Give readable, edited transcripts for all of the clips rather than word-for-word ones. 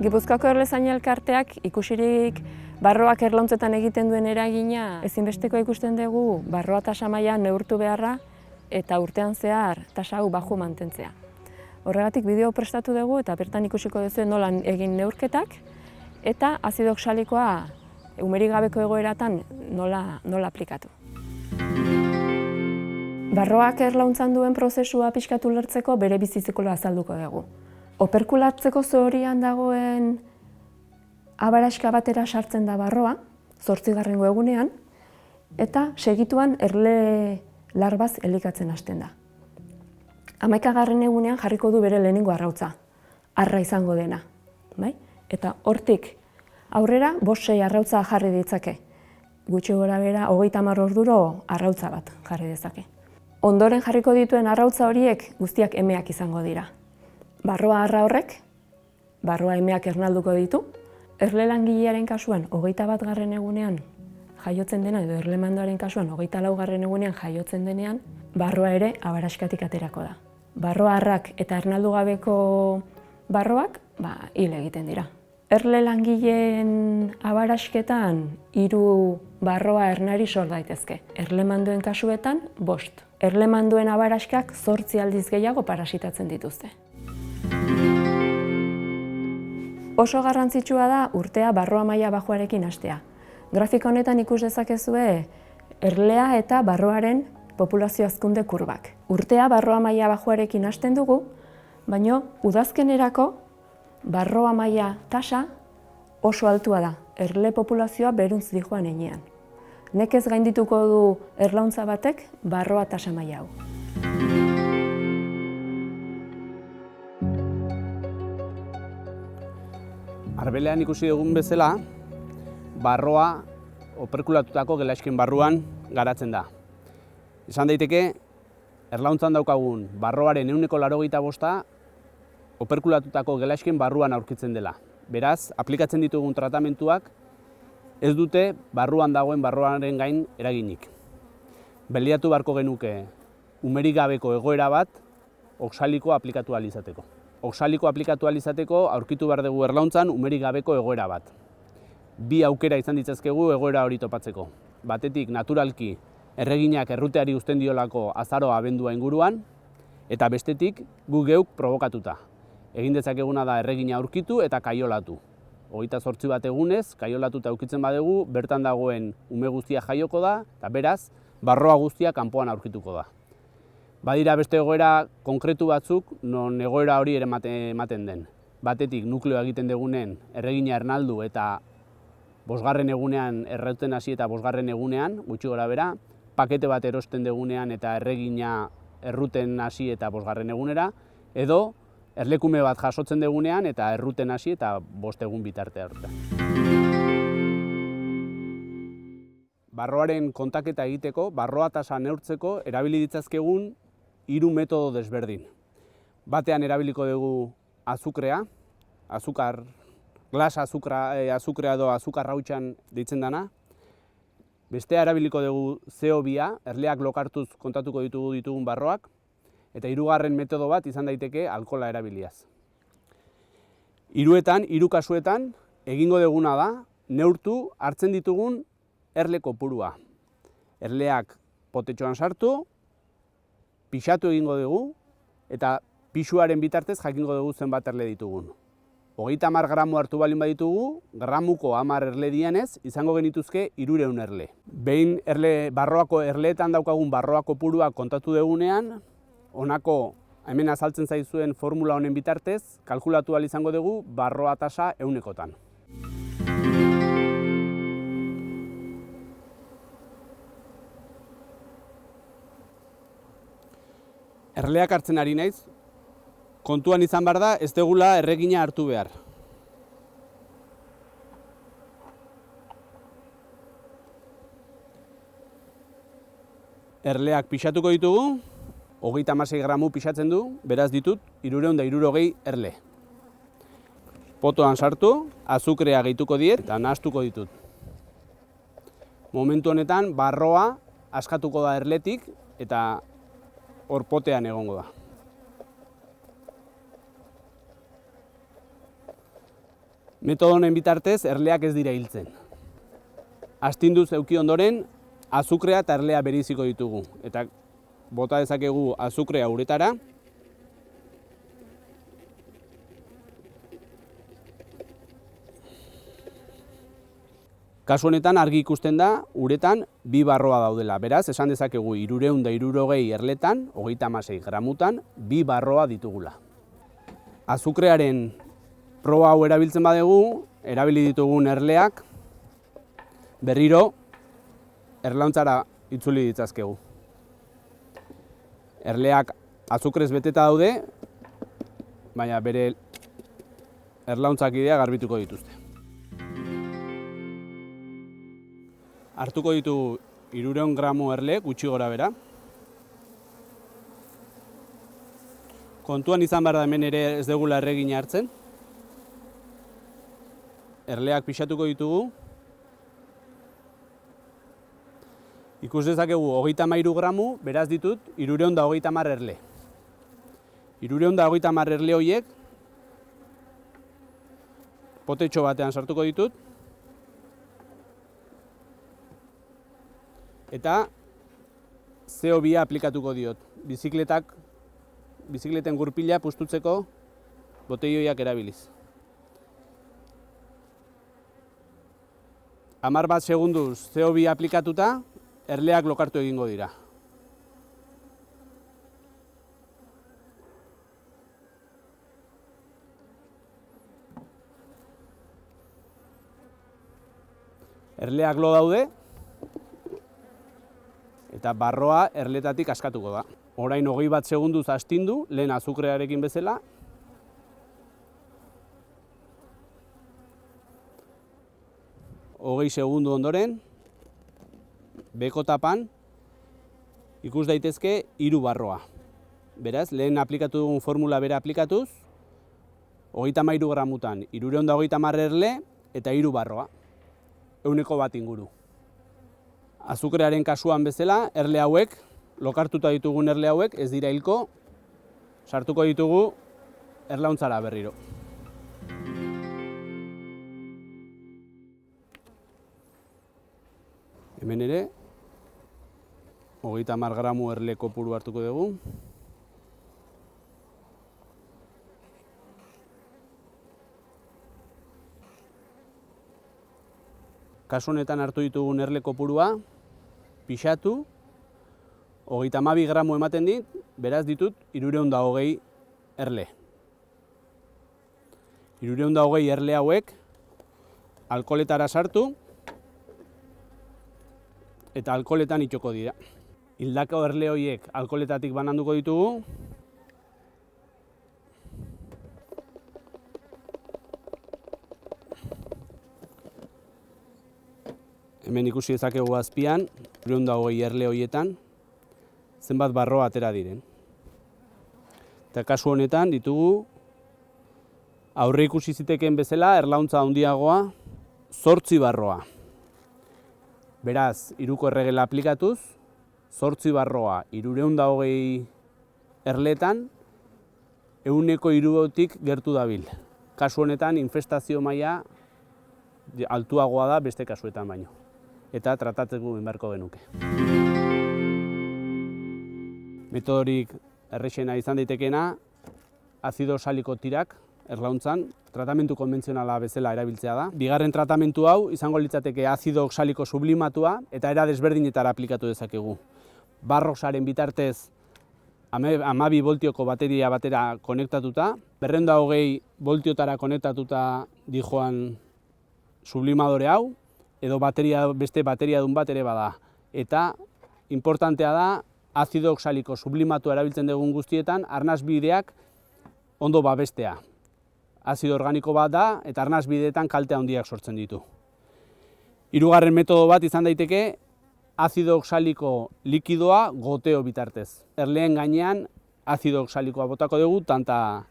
Gipuzkoako Erlezaina Elkarteak ikusirik barroak erlauntzetan egiten duen eragina ezinbesteko ikusten dugu barroa tasa maila neurtu beharra eta urtean zehar tasa hau baju mantentzea. Horregatik bideo prestatu dugu eta bertan ikusiko duzu nola egin neurketak eta azido oxalikoa umerik gabeko egoeratan nola aplikatu. Barroak erlauntzan duen prozesua pixkatu ulertzeko bere bizizikloa azalduko dugu. Operkulatzeko zorian dagoen abaraska batera sartzen da barroa, 8. egunean, eta segituan erle larbaz elikatzen hasten da. 11. egunean jarriko du bere lehenengo arrautza, arra izango dena. Eta hortik aurrera 5-6 arrautza jarri ditzake. Gutxi gora bera 30 orduro arrautza bat jarri dezake. Ondoren jarriko dituen arrautza horiek guztiak emeak izango dira. Barroa arra horrek, barroa emeak ernalduko ditu. Erle langilearen kasuan 21. egunean jaiotzen dena edo erlemandoaren kasuan 24. egunean jaiotzen denean, barroa ere abaraskatik aterako da. Barroa arrak eta ernaldu gabeko barroak hil egiten dira. Erle langileen abarasketan 3 barroa ernari sor daitezke. Erlemandoen kasuetan 5. Erlemanduen abaraskak 8 aldiz gehiago parasitatzen dituzte. Oso garrantzitsua da urtea barroa maila bajuarekin hastea. Grafika honetan ikus dezakezue erlea eta barroaren populazio hazkunde kurbak. Urtea barroa maila bajuarekin hasten dugu, baina udazkenerako barroa maila tasa oso altua da. Erle populazioa beruntz dijoan heinean. Nekez gaindituko du erlauntza batek barroa tasa maila hau. Arbelean ikusi dugun bezala, barroa operkulatutako gelaisken barruan garatzen da. Izan daiteke, erlauntzan daukagun barroaren 85% operkulatutako gelaisken barruan aurkitzen dela. Beraz, aplikatzen ditugun tratamentuak ez dute barruan dagoen barroaren gain eraginik. Baliatu beharko genuke umerik gabeko egoera bat oxalikoa aplikatu ahal izateko. Oxaliko aplikatu ahal izateko aurkitu behar dugu erlauntzan umerik gabeko egoera bat. 2 aukera izan ditzazkegu egoera hori topatzeko. Batetik naturalki erreginak erruteari uzten diolako azaroa abendua inguruan, eta bestetik gu geuk provokatuta. Egin dezakeguna da erregina aurkitu eta kaiolatu. 28 bat egunez, kaiolatuta aurkitzen badugu, bertan dagoen ume guztia jaioko da, eta beraz, barroa guztia kanpoan aurkituko da. Badira beste egoera konkretu batzuk, non egoera hori ere ematen den. Batetik nukleoa egiten dugunen erregina ernaldu eta 5. egunean errauten hasi eta 5. egunean, gutxi gora bera, pakete bat erosten dugunean eta erregina erruten hasi eta 5. egunera, edo erlekume bat jasotzen dugunean eta erruten hasi eta 5 egun bitarte horretan. Barroaren kontaketa egiteko, barroa tasa neurtzeko, erabili ditzazkegun 3 metodo desberdin. Batean erabiliko dugu azukrea, glas azukrea edo azukar rautxan deitzen dana. Bestea erabiliko dugu CO2, erleak lokartuz kontatuko ditugun barroak. Eta 3. metodo bat izan daiteke alkohola erabiliaz. 3 kasuetan egingo duguna da neurtu hartzen ditugun erle kopurua. Erleak potetxoan sartu, pixatu egingo dugu, eta pixuaren bitartez jakingo dugu zenbat erle ditugun. 30 gramo hartu balin baditugu, gramuko 10 erle dianez, izango genituzke 300 erle. Behin barroako erleetan daukagun barroa kopurua kontatu dugunean, honako hemen azaltzen zaizuen formula honen bitartez, kalkulatu ahal izango dugu barroa tasa 100-kotan. Erleak hartzen ari naiz, kontuan izan behar da ez dugula erregina hartu behar. Erleak pixatuko ditugu, 36 gramu pixatzen du, beraz ditut 360 erle. Potoan sartu, azukrea gehituko diet eta nahastuko ditut. Momentu honetan barroa askatuko da erletik eta hor potean egongo da. Metodo honen bitartez, erleak ez dira hiltzen. Astinduz eduki ondoren, azukrea eta erlea bereiziko ditugu. Eta bota dezakegu azukrea uretara. Kasu honetan argi ikusten da, uretan bi barroa daudela. Beraz, esan dezakegu 360 erletan, 36 gramutan, bi barroa ditugula. Azukrearen proba hau erabiltzen badegu, erabili ditugun erleak, berriro erlauntzara itzuli ditzazkegu. Erleak azukrez beteta daude, baina bere erlauntzak idea garbituko dituzte. Hartuko ditu 300 gramo erle, gutxi gora bera. Kontuan izan behar da hemen ere ez dugula erregina hartzen. Erleak pixatuko ditugu. Ikus dezakegu 33 gramo, beraz ditut 330 erle. 330 erle horiek potetxo batean sartuko ditut. Eta CO2 aplikatuko diot. Bizikleten gurpila pustutzeko boteioiak erabiliz. 10 segunduz CO2 aplikatuta, erleak lokartu egingo dira. Erleak lo daude, eta barroa erletatik askatuko da. Orain 21 segunduz astindu, lehen azukrearekin bezala. Hogei segundu ondoren, beko tapan, ikus daitezke 3 barroa. Beraz, lehen aplikatu dugun formula bera aplikatuz, 33 gramutan 330 erle eta 3 barroa. 100 inguru. Azukrearen kasuan bezala, erle hauek, lokartuta ditugun erle hauek, ez dira hilko, sartuko ditugu erlauntzara berriro. Hemen ere, 30 gramo erle kopuru hartuko dugu. Kasu honetan hartu ditugun erle kopurua, pixatu, 32 gramo ematen dit, beraz ditut 320 erle. 320 erle hauek alkoholetara sartu eta alkoholetan itxoko dira. Hildako erle horiek alkoholetatik bananduko ditugu. Hemen ikusi dezakegu azpian, 320 erle horietan, zenbat barroa atera diren. Eta kasu honetan ditugu, aurre ikusi zitekeen bezala, erlauntza handiagoa, 8 barroa. Beraz, 3ko erregela aplikatuz, 8 barroa 320 erletan, 160tik gertu dabil. Kasu honetan, infestazio maila altuagoa da beste kasuetan baino. Eta tratatzeko beharko genuke. Metodorik errexena izan daitekeena, azido oxaliko tirak erlauntzan, tratamentu konbentzionala bezala erabiltzea da. Bigarren tratamentu hau izango litzateke azido oxaliko sublimatua eta era desberdinetara aplikatu dezakegu. Barroxaren bitartez 12 voltioko bateria batera konektatuta, 220 voltiotara konektatuta dijoan sublimadore hau, edo beste bateriadun bat ere bada. Eta importantea da, azido oxaliko sublimatua erabiltzen dugun guztietan, arnasbideak ondo babestea. Azido organiko bat da, eta arnasbideetan kalte handiak sortzen ditu. Hirugarren metodo bat izan daiteke, azido oxaliko likidoa goteo bitartez. Erleen gainean azido oxalikoa botako dugu tantaka.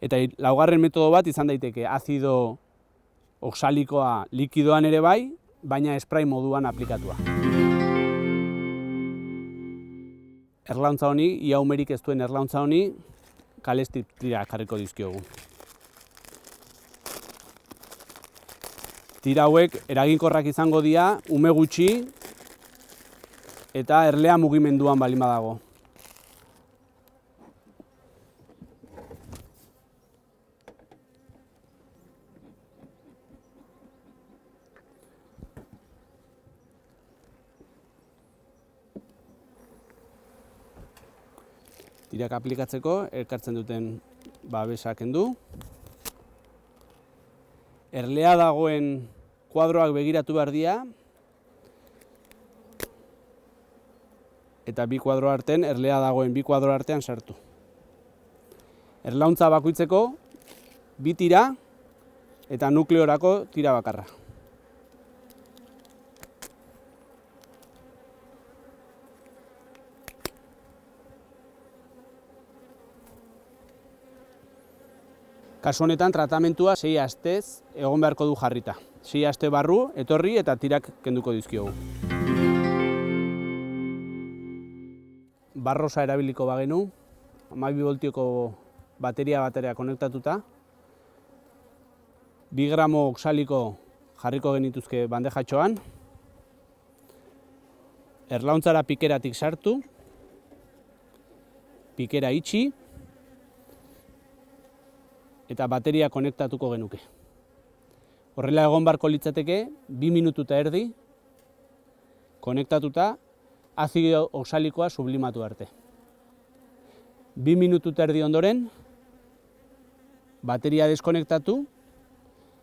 Eta laugarren metodo bat izan daiteke azido oxalikoa likidoan ere bai, baina spray moduan aplikatua. Erlauntza honi, ia umerik ez duen erlauntza honi, kalestitira jarriko dizkiogu. Tira hauek eraginkorrak izango dira ume gutxi eta erlea mugimenduan baldin badago. Tirak aplikatzeko elkartzen duten babesa kendu. Erlea dagoen kuadroak begiratu behar dira. Eta bi kuadro artean, erlea dagoen bi kuadro artean sartu. Erlauntza bakoitzeko bi tira eta nukleorako tira bakarra. Kasu honetan tratamentua 6 astez egon beharko du jarrita. 6 aste barru, etorri eta tirak kenduko dizkiogu. Barrosa erabiliko bagenu, 12 voltioko bateria konektatuta. 2 gramo oxaliko jarriko genituzke bandejatxoan. Erlauntzara pikeratik sartu, pikera itxi, eta bateria konektatuko genuke. Horrela egon beharko litzateke 2 minutu eta erdi konektatuta azido oxalikoa sublimatu arte. 2 minutu eta erdi ondoren bateria deskonektatu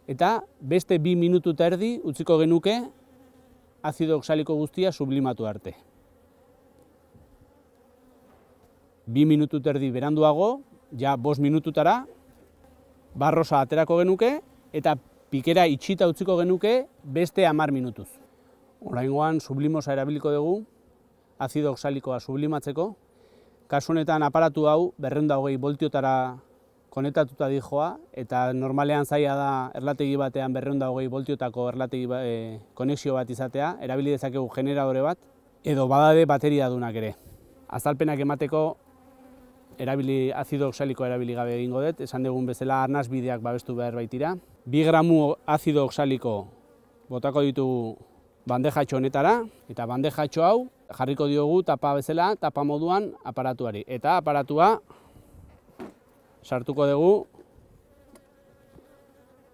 eta beste 2 minutu eta erdi utziko genuke azido oxaliko guztia sublimatu arte. 2 minutu eta erdi beranduago, ja 5 minututara, barrosa aterako genuke eta pikera itxita utziko genuke beste 10 minutuz. Oraingoan sublimosa erabiliko dugu, azido oxalikoa sublimatzeko. Kasu honetan aparatu hau 220 voltiotara konektatuta dijoa eta normalean zaila da erlategi batean 220 voltiotako erlategi konexio bat izatea, erabili dezakegu generadore bat edo badade bateria dunak ere. Azalpenak emateko azido oxalikoa erabili gabe egingo dut, esan dugun bezala arnasbideak babestu behar baitira. 2 gramo azido oxaliko botako ditugu bandejatxo honetara, eta bandejatxo hau jarriko diogu tapa bezala, tapa moduan aparatuari. Eta aparatua sartuko dugu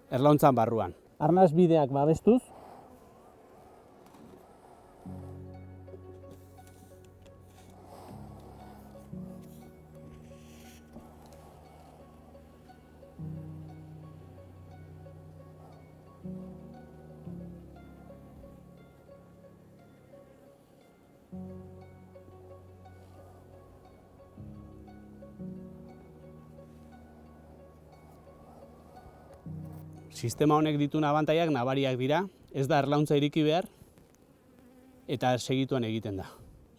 erlauntzan barruan. Arnasbideak babestuz, sistema honek dituen abantaiak nabariak dira, ez da erlauntza iriki behar eta segituan egiten da.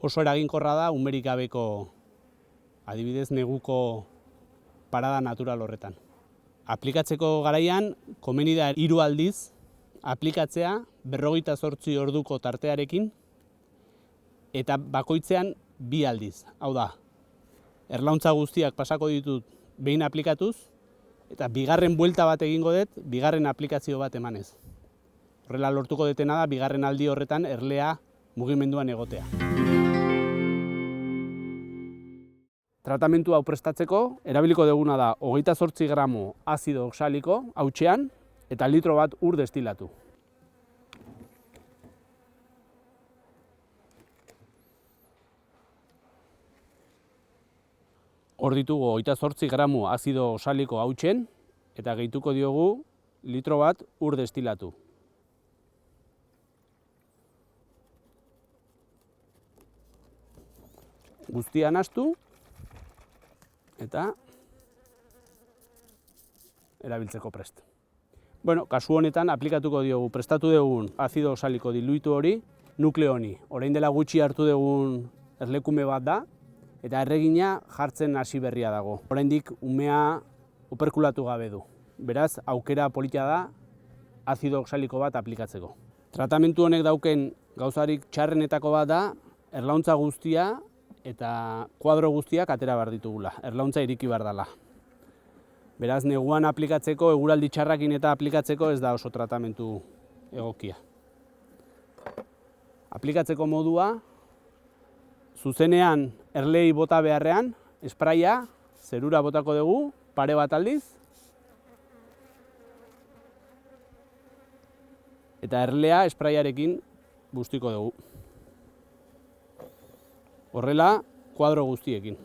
Oso eraginkorra da umerik gabeko, adibidez neguko parada natural horretan. Aplikatzeko garaian, komeni da 3 aldiz aplikatzea 48 orduko tartearekin eta bakoitzean 2 aldiz. Hau da, erlauntza guztiak pasako ditut behin aplikatuz, eta bigarren buelta bat egingo dut, bigarren aplikazio bat emanez. Horrela lortuko detena da, bigarren aldi horretan erlea mugimenduan egotea. Tratamentu hau prestatzeko, erabiliko duguna da 28 gramo azido oxaliko hautsean eta litro bat ur destilatu. Hor ditugu 28 gramo azido oxaliko hautsen eta gehituko diogu litro bat ur destilatu. Guztia nahastu eta erabiltzeko prest. Bueno, kasu honetan aplikatuko diogu prestatu dugun azido oxaliko diluitu hori nukleo honi. Orain dela gutxi hartu dugun erlekume bat da, eta erregina jartzen hasi berria dago. Oraindik umea operkulatu gabe du. Beraz, aukera polita da azido oxaliko bat aplikatzeko. Tratamentu honek dauken gauzarik txarrenetako bat da erlauntza guztia eta kuadro guztiak atera behar ditugula. Erlauntza iriki behar dela. Beraz, neguan aplikatzeko, eguraldi txarrakin eta aplikatzeko ez da oso tratamentu egokia. Aplikatzeko modua, zuzenean erleei bota beharrean, espraia, zerura botako dugu, pare bat aldiz, eta erlea espraiarekin bustiko dugu. Horrela, kuadro guztiekin.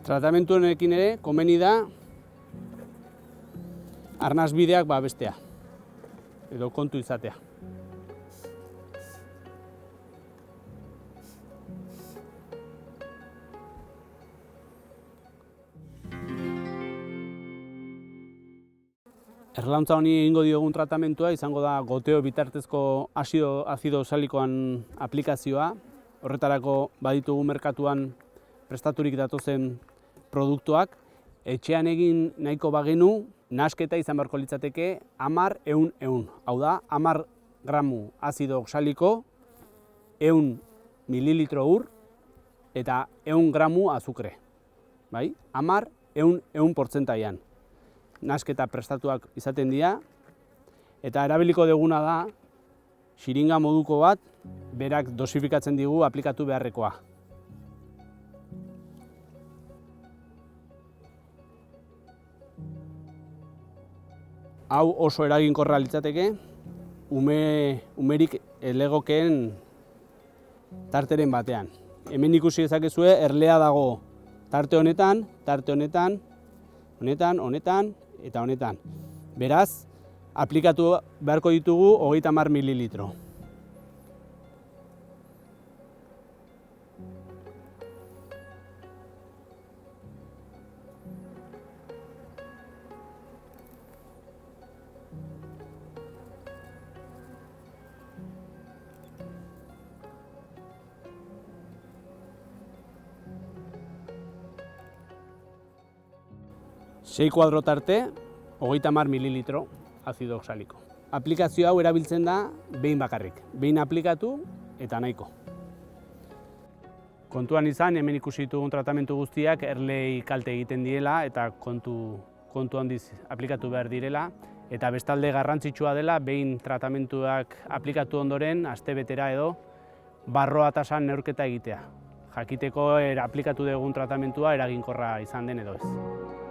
Tratamentu honekin ere, komeni da arnasbideak babestea, edo kontu izatea. Erlauntza honi egingo diogun tratamentua izango da goteo bitartezko azido oxalikoan aplikazioa. Horretarako baditugu merkatuan prestaturik datozen produktuak. Etxean egin nahiko bagenu, nahasketa izan beharko litzateke 10-100. Hau da, 10 gramu azido oxaliko, 100 mililitro ur eta 100 gramu azukre. Bai? 10-100 portzentaian. Nahasketa prestatuak izaten dira, eta erabiliko duguna da xiringa moduko bat, berak dosifikatzen digu aplikatu beharrekoa. Hau oso eraginkorra litzateke, umerik legokeen tarteren batean. Hemen ikusi dezakezue erlea dago tarte honetan, honetan eta honetan. Beraz, aplikatu beharko ditugu 30 mililitro. Sei kuadro tarte, 30 mililitro azido oxaliko. Aplikazio hau erabiltzen da behin bakarrik. Behin aplikatu eta nahiko. Kontuan izan, hemen ikusi ditugun tratamentu guztiak erlei kalte egiten diela eta kontu handiz aplikatu behar direla. Eta bestalde garrantzitsua dela, behin tratamentuak aplikatu ondoren, astebetera edo, barroa tasan neurketa egitea. Jakiteko aplikatu dugun tratamentua eraginkorra izan den edo ez.